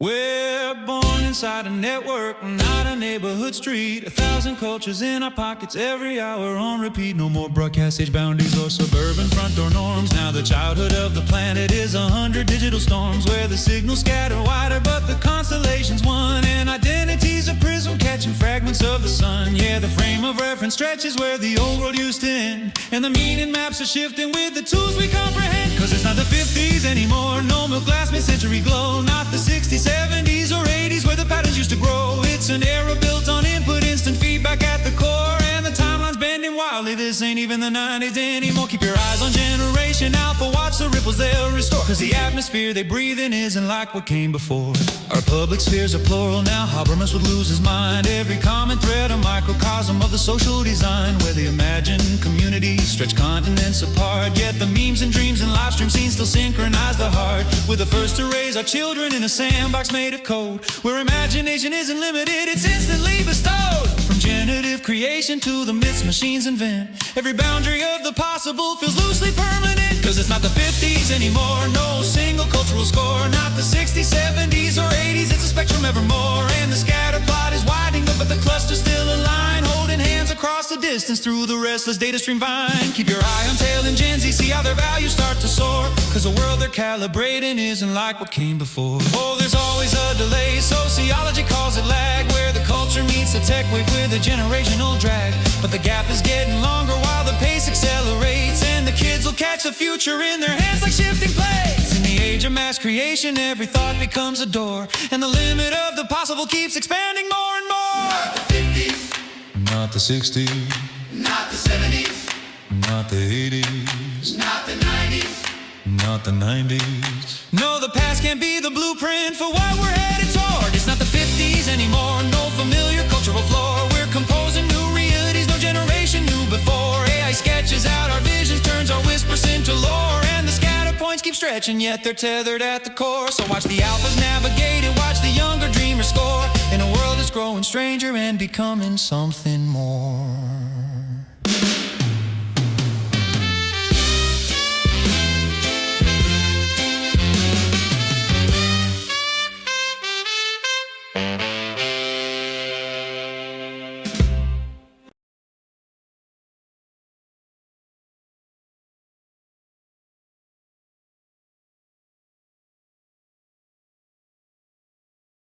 We're born inside a network, not a neighborhood street. 1,000 cultures in our pockets every hour on repeat. No more broadcast age boundaries or suburban front door norms. Now the childhood of the planet is 100 digital storms, where the signals scatter wider but the constellations one. And identity's a prism catching fragments of the sun. Yeah, the frame of reference stretches where the old world used to end, and the meaning maps are shifting with the tools we comprehend. Cause it's not the 50s anymore, no milk glass mid-century glow. Not the 60s, 70s or 80s where the patterns used to grow. It's an era built on input, instant feedback at the core, and the timeline's bending wildly. This ain't even the 90s anymore. Keep your eyes on Generation Alpha, watch the ripples they'll restore. Cause the atmosphere they breathe in isn't like what came before. Our public spheres are plural now, Habermas would lose his mind. Every common thread a microcosm of the social design, where the imagined communities stretch continents apart. Yet the memes and dreams and live stream scenes still synchronize the heart. We're the first to raise our children in a sandbox made of code, where imagination isn't limited, it's instantly bestowed. From generative creation to the myths machines invent, every boundary of the possible feels loosely permanent. Cause it's not the 50s anymore, no single cultural score. Not the 60s, 70s or 80s, it's a spectrum evermore. And the scatter plot is widening, but the cluster's still aligned, holding hands across the distance through the restless data stream vine. Keep your eye on Tail and Gen Z, see how their values start to soar. Cause the world they're calibrating isn't like what came before. Oh, there's always a delay, sociology calls it lag, where the culture meets the tech wave with a generational drag. But the gap is getting longer while the pace accelerates, and the kids will catch the future in their hands like shifting plates. In the age of mass creation, every thought becomes a door, and the limit of the possible keeps expanding more and more. Not the 50s, not the 60s, not the 70s, not the 80s, not the 90s, not the 90s. No, the past can't be the blueprint for what we're headed toward. It's not the 50s anymore, no familiar cultural floor. We're composing new realities no generation knew before. AI sketches out our visions, turns our whispers into lore, and the scatter points keep stretching, yet they're tethered at the core. So watch the alphas navigate it, watch the younger dreamers score, in a world that's growing stranger and becoming something more.